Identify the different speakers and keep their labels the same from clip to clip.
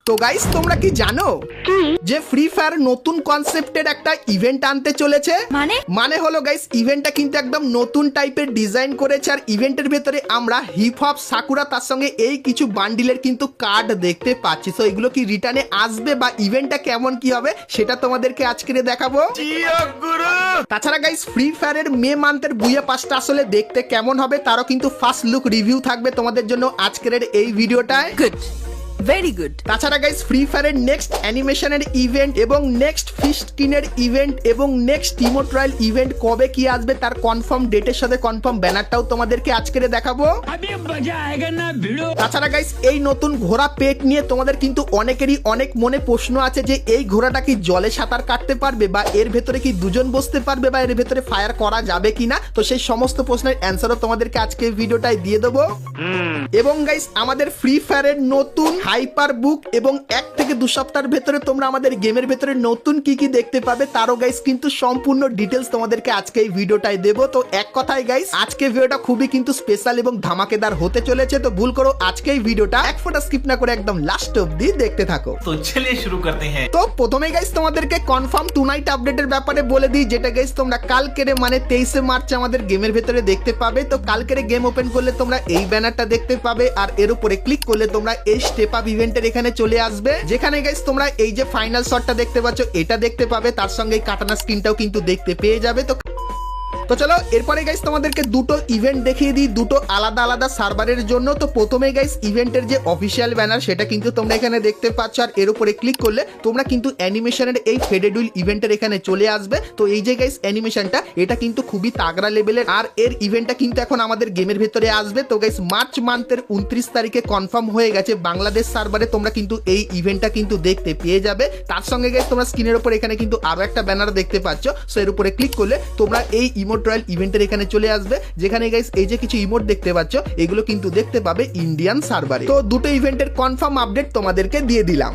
Speaker 1: তো গাইস তোমরা কি জানো যে ফ্রি ফায়ার নতুন কনসেপ্টের একটা ইভেন্ট আনতে চলেছে? মানে হলো গাইস ইভেন্টটা কিন্তু একদম নতুন টাইপের ডিজাইন করেছে আর ইভেন্টের ভেতরে আমরা হিপ হপ সাকুরা তার সঙ্গে এই কিছু বান্ডিলের কিন্তু কার্ড দেখতে পাচ্ছি। তো এগুলো কি রিটার্নে আসবে বা ইভেন্টটা কেমন কি হবে সেটা তোমাদেরকে আজকে দেখাবো। তাছাড়া গাইস ফ্রি ফায়ারের মে মান্থের বুয়া পাসটা আসলে দেখতে কেমন হবে তারও কিন্তু ফার্স্ট লুক রিভিউ থাকবে তোমাদের জন্য আজকের এই ভিডিওটায়।
Speaker 2: Very good.
Speaker 1: তাছাড়া গাইস ফ্রি ফায়ারের নেক্সট অ্যানিমেশনের ইভেন্ট এবং নেক্সট ফিস্ট কিনের ইভেন্ট এবং নেক্সট টিমো ট্রায়াল ইভেন্ট কবে কি আসবে তার কনফার্ম ডেটের সাথে কনফার্ম ব্যানারটাও তোমাদেরকে আজকে দেখাবো। তাছাড়া গাইস এই নতুন ঘোড়া পেট নিয়ে তোমাদের কিন্তু অনেকেরই অনেক মনে প্রশ্ন আছে যে এই ঘোড়াটা কি জলে সাঁতার কাটতে পারবে বা এর ভেতরে কি দুজন বসতে পারবে বা এর ভেতরে ফায়ার করা যাবে কিনা। তো সেই সমস্ত প্রশ্নের অ্যান্সারও তোমাদেরকে আজকে ভিডিওটায় দিয়ে দেবো। এবং গাইস আমাদের ফ্রি ফায়ারের নতুন হাইপার বুক এবং 1 থেকে 2 সপ্তাহের ভেতরে তোমরা আমাদের গেমের ভেতরে নতুন কি কি দেখতে পাবে তারও গাইস কিন্তু সম্পূর্ণ ডিটেলস তোমাদেরকে আজকে এই ভিডিওটায় দেবো। তো এক কথায় গাইস আজকে ভিডিওটা খুবই কিন্তু স্পেশাল এবং ধামাকেদার হতে চলেছে। তো ভুল করো আজকে এই ভিডিওটা এক ফোঁটা স্কিপ না করে একদম লাস্ট অবধি দেখতে থাকো।
Speaker 3: তো চলিয়ে শুরু করতে হ্যাঁ।
Speaker 1: তো প্রথমে গাইস তোমাদেরকে কনফার্ম টু নাইট আপডেটের ব্যাপারে বলে দিই, যেটা গাইস তোমরা কালকের মানে 23 মার্চ আমাদের গেমের ভেতরে দেখতে পাবে। তো কালকের গেম ওপেন করলে তোমরা এই ব্যানারটা দেখতে পাবে আর এর উপরে ক্লিক করলে তোমরা এই স্টেপ আপ ইভেন্টের এখানে চলে আসবে, যেখানে গাইস তোমরা এই যে ফাইনাল শটটা দেখতে পাচ্ছ এটা দেখতে পাবে, তার সঙ্গে এই কাটানা স্ক্রিনটাও কিন্তু দেখতে পেয়ে যাবে। তো চলো এরপরে গাইস তোমাদেরকে দুটো ইভেন্ট দেখিয়ে দিই, দুটো আলাদা আলাদা সার্ভারের জন্য। তো প্রথমে গাইস ইভেন্টের যে অফিসিয়াল ব্যানার সেটা কিন্তু তোমরা এখানে দেখতে পাচ্ছ আর এর উপরে ক্লিক করলে তোমরা কিন্তু অ্যানিমেশনের এই ফেডেড হুইল ইভেন্টের এখানে চলে আসবে। তো এই যে গাইস অ্যানিমেশনটা এটা কিন্তু খুবই তাগড়া লেভেলের আর এর ইভেন্টটা কিন্তু এখন আমাদের গেমের ভেতরে আসবে। তো গাইস মার্চ মান্থের 29 তারিখে কনফার্ম হয়ে গেছে বাংলাদেশ সার্ভারে তোমরা কিন্তু এই ইভেন্টটা কিন্তু দেখতে পেয়ে যাবে। তার সঙ্গে গাইস তোমরা স্ক্রিনের উপর এখানে কিন্তু আরো একটা ব্যানার দেখতে পাচ্ছ। সো এর উপরে ক্লিক করলে তোমরা এই ইমোট রয়্যাল ইভেন্টের এখানে চলে আসবে, যেখানে গাইস এই যে কিছু ইমোট দেখতে পাচ্ছ এগুলো কিন্তু দেখতে পাবে ইন্ডিয়ান সার্ভারে। তো দুটো ইভেন্টের কনফার্ম আপডেট তোমাদেরকে দিয়ে দিলাম।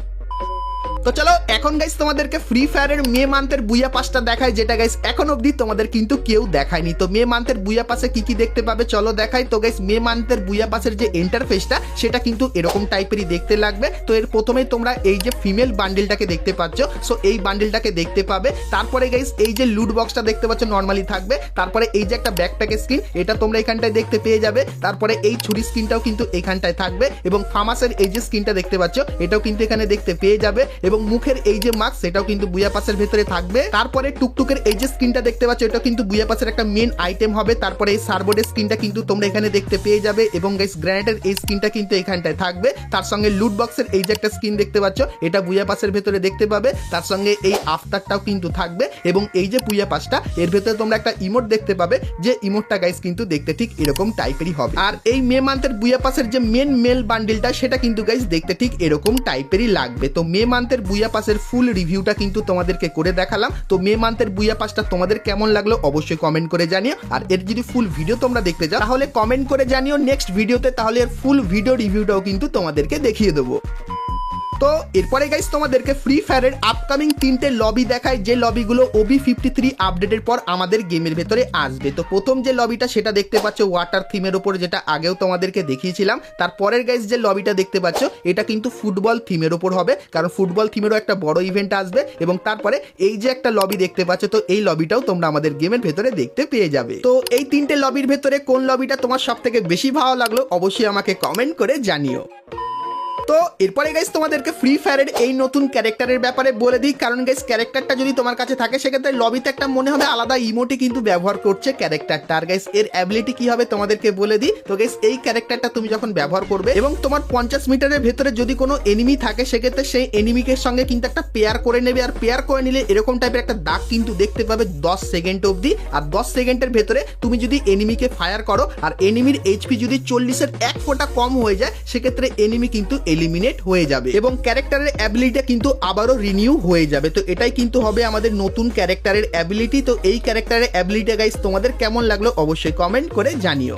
Speaker 1: তো চলো এখন গাইস তোমাদেরকে ফ্রি ফায়ারের মে মান্থের বুয়া পাসটা দেখাই, যেটা গাইস এখন অবধি তোমাদের কিন্তু কেউ দেখায়নি। তো মে মান্থের বুয়া পাসে কি কি দেখতে পাবে চলো দেখাই। তো গাইস মে মান্থের বুয়া পাসের যে ইন্টারফেসটা সেটা কিন্তু এরকম টাইপেরই দেখতে লাগবে। তো এর প্রথমেই তোমরা এই যে ফিমেল বান্ডিলটাকে দেখতে পাচ্ছ, সো এই বান্ডিলটাকে দেখতে পাবে। তারপরে গাইস এই যে লুট বক্সটা দেখতে পাচ্ছ নর্মালি থাকবে, তারপরে এই যে একটা ব্যাকপ্যাকের স্ক্রিন এটা তোমরা এখানটায় দেখতে পেয়ে যাবে, তারপরে এই ছুরি স্ক্রিনটাও কিন্তু এখানটায় থাকবে এবং ফার্মাসের এই যে স্ক্রিনটা দেখতে পাচ্ছ এটাও কিন্তু এখানে দেখতে পেয়ে যাবে এবং মুখের এই যে মাস্ক সেটাও কিন্তু বুয়া পাসের ভেতরে থাকবে। তারপরে টুকটুকের এই যে স্ক্রিনটা দেখতে পাচ্ছ এটা কিন্তু বুয়া পাসের একটা মেন আইটেম হবে। তারপরে এই সার্বোর্ডের স্ক্রিনটা কিন্তু তোমরা এখানে দেখতে পেয়ে যাবে এবং গাইস গ্রেনেডের এই স্ক্রিনটা কিন্তু এখানটায় থাকবে। তার সঙ্গে লুট বক্সের এই যে একটা স্ক্রিন দেখতে পাচ্ছ এটা বুয়া পাসের ভেতরে দেখতে পাবে, তার সঙ্গে এই আফতারটাও কিন্তু থাকবে এবং এই যে বুয়া পাসটা এর ভেতরে তোমরা একটা ইমোট দেখতে পাবে, যে ইমোটটা গাইস কিন্তু দেখতে ঠিক এরকম টাইপেরই হবে। আর এই মে মান্থের বুয়া পাসের যে মেন মেল বান্ডিলটা সেটা কিন্তু গাইস দেখতে ঠিক এরকম টাইপেরই লাগবে। তো মে মান্থের বুয়া পাসের ফুল রিভিউটা কিন্তু তোমাদেরকে করে দেখালাম। তো মে মান্থের বুয়া পাসটা তোমাদের কেমন লাগলো অবশ্যই কমেন্ট করে জানিও। আর এর যদি ফুল ভিডিও তোমরা দেখতে চাও তাহলে কমেন্ট করে জানিও নেক্সট ভিডিওতে, তাহলে এর ফুল ভিডিও রিভিউটাও কিন্তু তোমাদেরকে দেখিয়ে দেবো। তো এরপরে গাইস তোমাদেরকে ফ্রি ফায়ারের আপকামিং 3টে লবি দেখায়, যে লবিগুলো OB53 আপডেটের পর আমাদের গেমের ভেতরে আসবে। তো প্রথম যে লবিটা সেটা দেখতে পাচ্ছ ওয়াটার থিমের উপর, যেটা আগেও তোমাদেরকে দেখিয়েছিলাম। তারপরের গাইস যে লবিটা দেখতে পাচ্ছ এটা কিন্তু ফুটবল থিমের উপর হবে, কারণ ফুটবল থিমেরও একটা বড় ইভেন্ট আসবে। এবং তারপরে এই যে একটা লবি দেখতে পাচ্ছ, তো এই লবিটাও তোমরা আমাদের গেমের ভেতরে দেখতে পেয়ে যাবে। তো এই 3টে লবির ভেতরে কোন লবিটা তোমার সব থেকে বেশি ভালো লাগলো অবশ্যই আমাকে কমেন্ট করে জানিও। তো এরপরে গাইস তোমাদেরকে ফ্রি ফায়ারের এই নতুন ক্যারেক্টারের ব্যাপারে বলে দিই, কারণ গাইস ক্যারেক্টারটা যদি তোমার কাছে থাকে সেক্ষেত্রে লবিতে একটা মনে হবে আলাদা ইমোটি কিন্তু ব্যবহার করছে ক্যারেক্টারটা। আর গাইস এর অ্যাবিলিটি কি হবে তোমাদেরকে বলে দিই। তো গাইস এই ক্যারেক্টারটা তুমি যখন ব্যবহার করবে এবং তোমার 50 মিটারের ভেতরে যদি কোনো এনিমি থাকে সেক্ষেত্রে সেই এনিমিকে সঙ্গে কিন্তু একটা পেয়ার করে নেবে, আর পেয়ার করে নিলে এরকম টাইপের একটা দাগ কিন্তু দেখতে পাবে 10 সেকেন্ড অবধি। আর 10 সেকেন্ডের ভেতরে তুমি যদি এনিমিকে ফায়ার করো আর এনিমির এইচপি যদি 40-এর 1 ফোঁটা কম হয়ে যায় সেক্ষেত্রে এনিমি কিন্তু এলিমিনেট হয়ে যাবে এবং ক্যারেক্টারের অ্যাবিলিটি কিন্তু আবারও রিনিউ হয়ে যাবে। তো এটাই কিন্তু হবে আমাদের নতুন ক্যারেক্টারের অ্যাবিলিটি। তো এই ক্যারেক্টারের অ্যাবিলিটি গাইস তোমাদের কেমন লাগলো অবশ্যই কমেন্ট করে জানিও।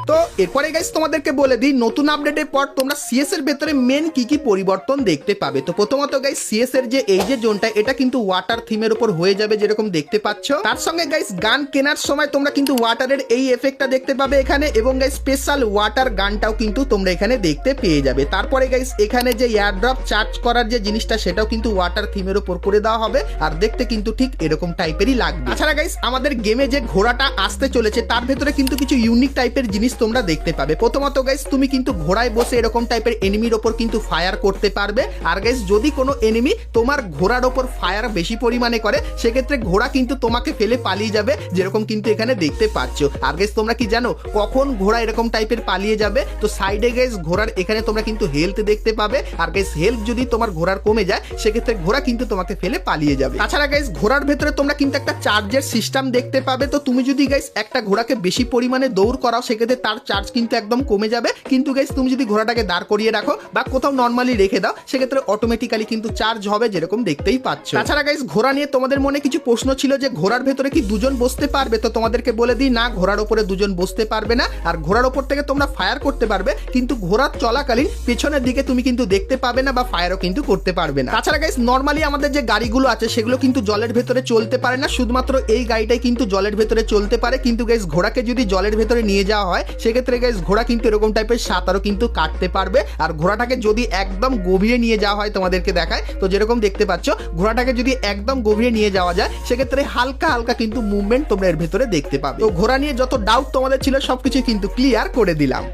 Speaker 1: তো এরপরে গাইস তোমাদেরকে বলে দিই নতুন আপডেটের পর তোমরা সিএস এর ভেতরে মেন কি কি পরিবর্তন দেখতে পাবে। তো প্রথমত গাইস সিএস এর যে এই যে জোনটা এটা কিন্তু ওয়াটার থিমের উপর হয়ে যাবে যেরকম দেখতে পাচ্ছ। তার সঙ্গে গাইস গান কেনার সময় তোমরা কিন্তু ওয়াটারের এই এফেক্টটা দেখতে পাবে এখানে, এবং গাইস স্পেশাল ওয়াটার গানটাও কিন্তু তোমরা এখানে দেখতে পেয়ে যাবে। তারপরে গাইস এখানে যে এয়ারড্রপ চার্জ করার যে জিনিসটা সেটাও কিন্তু ওয়াটার থিমের উপর করে দেওয়া হবে, আর দেখতে কিন্তু ঠিক এরকম টাইপেরই লাগবে। তাছাড়া গাইস আমাদের গেমে যে ঘোড়াটা আসতে চলেছে তার ভেতরে কিন্তু কিছু ইউনিক টাইপের জিনিস তোমরা দেখতে পাবে। প্রথমত গাইস তুমি কিন্তু ঘোড়ায় বসে এরকম টাইপের এনিমির ওপর কিন্তু ফায়ার করতে পারবে, আর গাইস যদি কোনো এনিমি তোমার ঘোড়ার ওপর ফায়ার বেশি পরিমাণে করে সেক্ষেত্রে ঘোড়া কিন্তু তোমাকে ফেলে পালিয়ে যাবে যেরকম কিন্তু এখানে দেখতে পাচ্ছ। আর গাইস তোমরা কি জানো কখন ঘোড়া এরকম টাইপের পালিয়ে যাবে? তো সাইডে গাইস ঘোড়ার এখানে তোমরা কিন্তু হেলথ দেখতে পাবে, আর গাইস হেলথ যদি তোমার ঘোড়ার কমে যায় সেক্ষেত্রে ঘোড়া কিন্তু তোমাকে ফেলে পালিয়ে যাবে। তাছাড়া গাইস ঘোড়ার ভেতরে তোমরা কিন্তু একটা চার্জের সিস্টেম দেখতে পাবে। তো তুমি যদি গাইস একটা ঘোড়াকে বেশি পরিমাণে দৌড় করাও সেক্ষেত্রে তার চার্জ কিন্তু একদম কমে যাবে, কিন্তু গাইস তুমি যদি ঘোড়াটাকে দাঁড় করিয়ে রাখো বা কোথাও নর্মালি রেখে দাও সেক্ষেত্রে অটোমেটিক্যালি কিন্তু চার্জ হবে যেরকম দেখতেই পাচ্ছ। তাছাড়া গাইস ঘোড়া নিয়ে তোমাদের মনে কিছু প্রশ্ন ছিল যে ঘোড়ার ভেতরে কি দুজন বসতে পারবে, তো তোমাদেরকে বলে দিই না, ঘোড়ার উপরে দুজন বসতে পারবে না। আর ঘোড়ার উপর থেকে তোমরা ফায়ার করতে পারবে কিন্তু ঘোড়ার চলাকালীন পেছনের দিকে তুমি কিন্তু দেখতে পাবে না বা ফায়ারও কিন্তু করতে পারবে না। তাছাড়া গাইস নর্মালি আমাদের যে গাড়িগুলো আছে সেগুলো কিন্তু জলের ভেতরে চলতে পারে না, শুধুমাত্র এই গাড়িটাই কিন্তু জলের ভেতরে চলতে পারে। কিন্তু গাইস ঘোড়াকে যদি জলের ভেতরে নিয়ে যাওয়া হয় সেক্ষেত্রে গাইস ঘোড়া কিন্তু এরকম টাইপের সাঁতারও কিন্তু কাটতে পারবে। আর ঘোড়াটাকে যদি একদম গভীরে নিয়ে যাওয়া হয় তোমাদেরকে দেখায়, তো যেরকম দেখতে পাচ্ছ ঘোড়াটাকে যদি একদম গভীরে নিয়ে যাওয়া যায় সেক্ষেত্রে হালকা হালকা কিন্তু মুভমেন্ট তোমরা এর ভেতরে দেখতে পাবে। তো ঘোড়া নিয়ে যত ডাউট তোমাদের ছিল সবকিছু কিন্তু ক্লিয়ার করে দিলাম।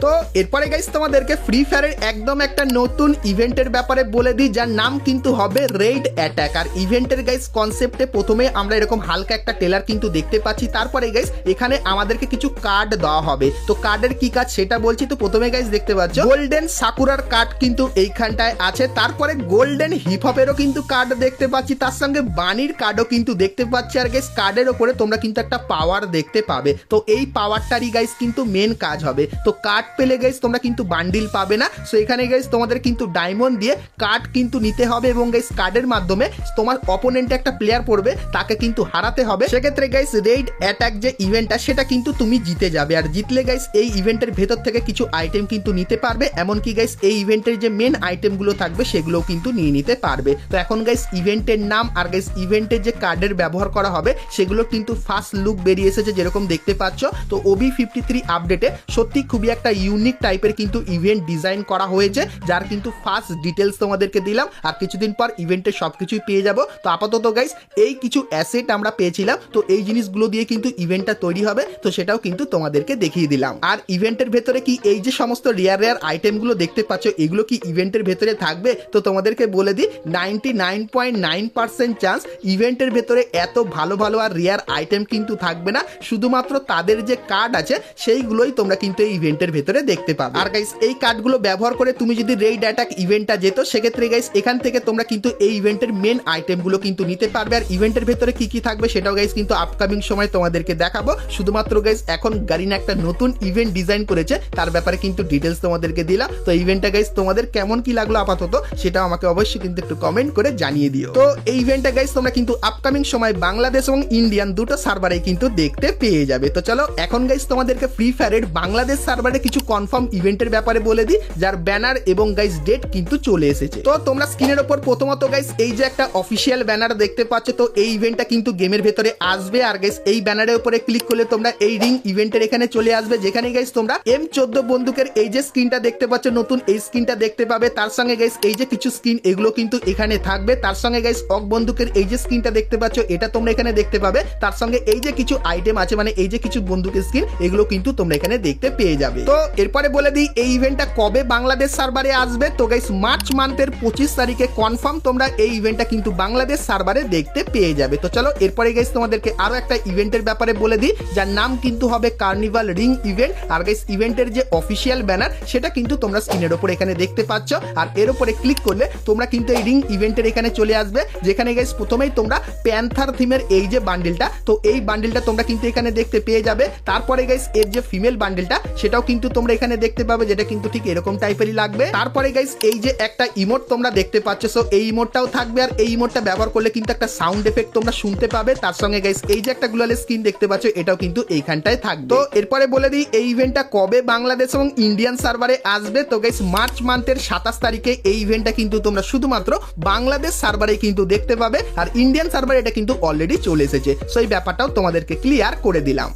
Speaker 1: তো এরপরে গাইস তোমাদেরকে ফ্রি ফায়ারের একদম একটা নতুন ইভেন্টের ব্যাপারে বলে দিই যার নাম কিন্তু হবে রেইড অ্যাটাক। আর ইভেন্টের গাইস কনসেপ্টে প্রথমে আমরা এরকম হালকা একটা ট্রেলার কিন্তু দেখতে পাচ্ছি, তারপরে গাইস এখানে আমাদেরকে কিছু কার্ড দেওয়া হবে। তো কার্ডের কি কাজ সেটা বলছি। তো প্রথমে গাইস দেখতে পাচ্ছ গোল্ডেন সাকুরার কার্ড কিন্তু এইখানটায় আছে, তারপরে গোল্ডেন হিপহপেরও কিন্তু কার্ড দেখতে পাচ্ছি, তার সঙ্গে বানির কার্ডও কিন্তু দেখতে পাচ্ছি। আর গাইস কার্ডের ওপরে তোমরা কিন্তু একটা পাওয়ার দেখতে পাবে, তো এই পাওয়ারটারই গাইস কিন্তু মেন কাজ হবে। তো কার্ড পেলে গাইস তোমরা কিন্তু বান্ডিল পাবে না, সো এখানে গাইস তোমাদের কিন্তু ডায়মন্ড দিয়ে কার্ড কিন্তু নিতে হবে, এবং গাইস কার্ডের মাধ্যমে তোমার অপোনেন্টে একটা প্লেয়ার পড়বে তাকে কিন্তু হারাতে হবে। সেক্ষেত্রে গাইস রেইড অ্যাটাক যে ইভেন্টটা সেটা কিন্তু তুমি জিতে যাবে, আর জিতলে গাইস এই ইভেন্টের ভেতর থেকে কিছু আইটেম কিন্তু নিতে পারবে, এমনকি গাইস এই ইভেন্টের যে মেন আইটেমগুলো থাকবে সেগুলোও কিন্তু নিয়ে নিতে পারবে। তো এখন গাইস ইভেন্টের নাম আর গাইস ইভেন্টের যে কার্ডের ব্যবহার করা হবে সেগুলো কিন্তু ফার্স্ট লুক বেরিয়ে এসেছে যেরকম দেখতে পাচ্ছ। তো OB53 আপডেটে সত্যি খুবই একটা ইউনিক টাইপের কিন্তু ইভেন্ট ডিজাইন করা হয়েছে, যার কিন্তু ফার্স্ট ডিটেলস তোমাদেরকে দিলাম, আর কিছুদিন পর ইভেন্টের সবকিছুই পেয়ে যাব। তো আপাতত গাইস এই কিছু অ্যাসেট আমরা পেয়েছিলাম, তো এই জিনিসগুলো দিয়ে কিন্তু ইভেন্টটা তৈরি হবে, তো সেটাও কিন্তু তোমাদেরকে দেখিয়ে দিলাম। আর ইভেন্টের ভেতরে কি এই যে সমস্ত রেয়ার আইটেমগুলো দেখতে পাচ্ছ এগুলো কি ইভেন্টের ভেতরে থাকবে, তো তোমাদেরকে বলে দিই 99.9% চান্স ইভেন্টের ভেতরে এত ভালো ভালো আর রেয়ার আইটেম কিন্তু থাকবে না, শুধুমাত্র তাদের যে কার্ড আছে সেইগুলোই তোমরা কিন্তু এই ইভেন্টের ভেতরে দেখতে পাবে। আর গাইস এই কার্ডগুলো ব্যবহার করে তুমি যদি রেইড অ্যাটাক ইভেন্টটা যেত সেক্ষেত্রে গাইস এখান থেকে তোমরা কিন্তু এই ইভেন্টের মেন আইটেমগুলো কিন্তু নিতে পারবে। আর ইভেন্টের ভেতরে কি কি থাকবে সেটাও গাইস কিন্তু আপকামিং সময় তোমাদেরকে দেখাবো। শুধুমাত্র গাইস এখন গারিনা একটা নতুন ইভেন্ট ডিজাইন করেছে তার ব্যাপারে কিন্তু ডিটেলস তোমাদেরকে দিলাম। তো ইভেন্টটা গাইস তোমাদের কেমন কি লাগলো আপাতত সেটাও আমাকে অবশ্যই কিন্তু একটু কমেন্ট করে জানিয়ে দিও। তো এই ইভেন্টটা গাইস তোমরা কিন্তু আপকামিং সময় বাংলাদেশ এবং ইন্ডিয়ান দুটো সার্ভারে কিন্তু দেখতে পেয়ে যাবে। তো চলো এখন গাইস তোমাদেরকে ফ্রি ফায়ারের বাংলাদেশ সার্ভারে কিছু কনফার্ম ইভেন্টের ব্যাপারে বলে দিই যার ব্যানার এবং গাইস ডেট কিন্তু চলে এসেছে। তো তোমরা স্ক্রিনের উপর প্রথমত গাইস এই যে একটা অফিসিয়াল ব্যানার দেখতে পাচ্ছ, তো এই ইভেন্টটা কিন্তু গেমের ভেতরে আসবে। আর গাইস এই ব্যানারের উপরে ক্লিক করলে তোমরা এই রিং ইভেন্টের এখানে চলে আসবে, যেখানে গাইস তোমরা M14 বন্দুকের এই যে স্ক্রিনটা দেখতে পাচ্ছ নতুন এই স্ক্রিনটা দেখতে পাবে। তার সঙ্গে গাইস এই যে কিছু স্ক্রিন এগুলো কিন্তু এখানে থাকবে। তার সঙ্গে গাইস অক বন্দুকের এই যে স্ক্রিনটা দেখতে পাচ্ছ এটা তোমরা এখানে দেখতে পাবে। তার সঙ্গে এই যে কিছু আইটেম আছে মানে এই যে কিছু বন্দুকের স্ক্রিন এগুলো কিন্তু তোমরা এখানে দেখতে পেয়ে যাবে। তো এরপরে বলে দিই এই ইভেন্টটা কবে বাংলাদেশ সার্ভারে আসবে। তো গাইস মার্চ মান্থের 25 তারিখে কনফার্ম তোমরা এই ইভেন্টটা কিন্তু বাংলাদেশ সার্ভারে দেখতে পেয়ে যাবে। তো চলো এরপরে গাইস তোমাদেরকে আরো একটা ইভেন্টের ব্যাপারে বলে দিই যার নাম কিন্তু হবে কার্নিভাল রিং ইভেন্ট। আর গাইস ইভেন্টের যে অফিসিয়াল ব্যানার সেটা কিন্তু তোমরা স্ক্রিনের উপর এখানে দেখতে পাচ্ছ, আর এর উপরে ক্লিক করলে তোমরা কিন্তু এই রিং ইভেন্টের এখানে চলে আসবে, যেখানে গাইস প্রথমেই তোমরা প্যান্থার থিমের এই যে বান্ডিলটা, তো এই বান্ডিলটা তোমরা কিন্তু এখানে দেখতে পেয়ে যাবে। তারপরে গাইস এর যে ফিমেল বান্ডিলটা সেটাও কিন্তু তোমরা এখানে দেখতে পাবে, যেটা কিন্তু ঠিক এরকম টাইপেরই লাগবে। তারপরে গাইস এই যে একটা ইমোট তোমরা দেখতে পাচ্ছ, সো এই ইমোটটাও থাকবে, আর এই ইমোটটা ব্যবহার করলে কিন্তু একটা সাউন্ড এফেক্ট তোমরা শুনতে পাবে। তার সঙ্গে গাইস এই যে একটা গ্লোয়াল স্ক্রিন দেখতে পাচ্ছ, এটাও কিন্তু এইখানটায় থাকবে। তো এরপরে বলে দিই এই ইভেন্টটা কবে বাংলাদেশ এবং ইন্ডিয়ান সার্ভারে আসবে। তো গাইস মার্চ মান্থের 27 তারিখে এই ইভেন্টটা কিন্তু তোমরা শুধুমাত্র বাংলাদেশ সার্ভারে কিন্তু দেখতে পাবে, আর ইন্ডিয়ান সার্ভারে এটা কিন্তু অলরেডি চলে এসেছে। সো এই ব্যাপারটাও তোমাদেরকে ক্লিয়ার করে দিলাম।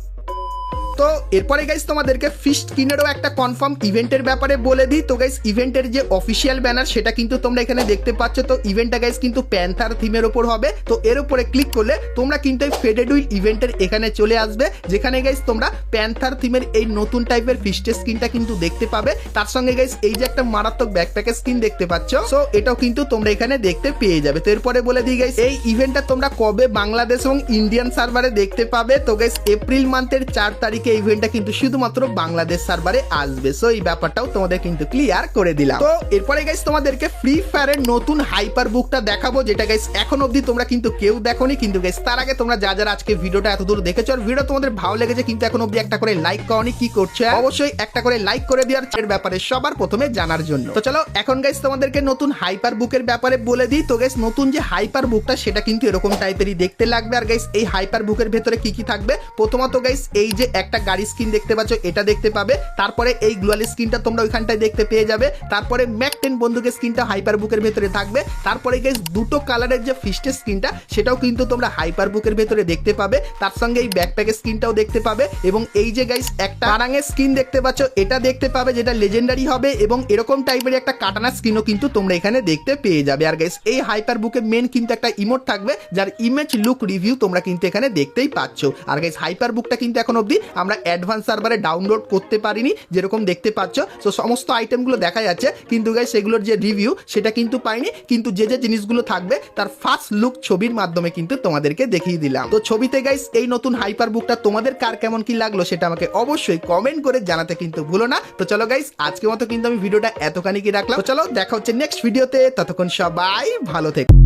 Speaker 1: তো এরপরে গাইস তোমাদেরকে ফিস্ট স্কিনেরও একটা কনফার্ম ইভেন্টের ব্যাপারে বলে দিই। তো গাইস ইভেন্টের যে অফিসিয়াল ব্যানার সেটা কিন্তু তোমরা এখানে দেখতে পাচ্ছ। তো ইভেন্টটা গাইস কিন্তু প্যান্থার থিমের উপর হবে। তো এর উপরে ক্লিক করলে তোমরা কিন্তু এই ফেডেড উইল ইভেন্টের এখানে চলে আসবে, যেখানে গাইস তোমরা প্যান্থার থিমের এই নতুন টাইপের ফিস্টের স্কিনটা কিন্তু দেখতে পাবে। তার সঙ্গে গাইস এই যে একটা মারাত্মক ব্যাকপ্যাকের স্কিন দেখতে পাচ্ছ, সো এটাও কিন্তু তোমরা এখানে দেখতে পেয়ে যাবে। তো এরপরে বলে দিই গাইস এই ইভেন্টটা তোমরা কবে বাংলাদেশ এবং ইন্ডিয়ান সার্ভারে দেখতে পাবে। তো গাইস এপ্রিল মান্থের 4 তারিখে ইভেন্টটা কিন্তু শুধুমাত্র বাংলাদেশ সার্ভারে আসবে। সো এই ব্যাপারটাও তোমাদের কিন্তু ক্লিয়ার করে দিলাম। তো এরপরে গাইস তোমাদেরকে ফ্রি ফায়ারের নতুন হাইপার বুকটা দেখাবো, যেটা গাইস এখন অবধি তোমরা কিন্তু কেউ দেখোনি। কিন্তু গাইস তার আগে তোমরা যারা আজকে ভিডিওটা এত দূর দেখেছো আর ভিডিও তোমাদের ভালো লেগেছে কিন্তু এখন অবধি একটা করে লাইক করনি, কি করছো? অবশ্যই একটা করে লাইক করে দেওয়ার এর ব্যাপারে সবার প্রথমে জানার জন্য। তো চলো এখন গাইস তোমাদেরকে নতুন হাইপার বুকের ব্যাপারে বলে দিই। তো গাইস নতুন যে হাইপার বুকটা সেটা কিন্তু এরকম টাইপেরই দেখতে লাগবে। আর গাইস এই হাইপার বুকের ভেতরে কি কি থাকবে, প্রথমত গাইস এই যে একটা গাড়ি স্কিন দেখতে পাচ্ছ এটা দেখতে পাবে। তারপরে এই গ্লোয়াল স্কিনটা তোমরা ওইখানটায় দেখতে পেয়ে যাবে। তারপরে ম্যাক 10 বন্দুকের স্কিনটা হাইপার বুকের ভেতরে থাকবে। তারপরে গাইস দুটো কালারের যে ফিস্টের স্কিনটা সেটাও কিন্তু তোমরা হাইপার বুকের ভেতরে দেখতে পাবে। তার সঙ্গে এই ব্যাকপ্যাকের স্কিনটাও দেখতে পাবে, এবং এই যে গাইস একটা কারাঙের স্কিন দেখতে পাচ্ছ এটা দেখতে পাবে, যেটা লেজেন্ডারি হবে, এবং এরকম টাইপের একটা কাটানা স্কিনও কিন্তু তোমরা এখানে দেখতে পেয়ে যাবে। আর গাইস এই হাইপার বুকে মেন কিন্তু একটা ইমোট থাকবে, যার ইমেজ লুক রিভিউ তোমরা কিন্তু এখানে দেখতেই পাচ্ছ। আর গাইস হাইপার বুকটা কিন্তু এখন অবধি আমরা অ্যাডভান্স সার্ভারে ডাউনলোড করতে পারিনি, যেরকম দেখতে পাচ্ছ। তো সমস্ত আইটেমগুলো দেখা যাচ্ছে, কিন্তু গাইস সেগুলোর যে রিভিউ সেটা কিন্তু পাইনি। কিন্তু যে যে জিনিসগুলো থাকবে তার ফার্স্ট লুক ছবির মাধ্যমে কিন্তু তোমাদেরকে দেখিয়ে দিলাম। তো ছবিতে গাইস এই নতুন হাইপার বুকটা তোমাদের কার কেমন কি লাগলো সেটা আমাকে অবশ্যই কমেন্ট করে জানাতে কিন্তু ভুলো না। তো চলো গাইস আজকের মতো কিন্তু আমি ভিডিওটা এতখানি কি রাখলাম। তো চলো দেখা হচ্ছে নেক্সট ভিডিওতে, ততক্ষণ সবাই ভালো থেকো।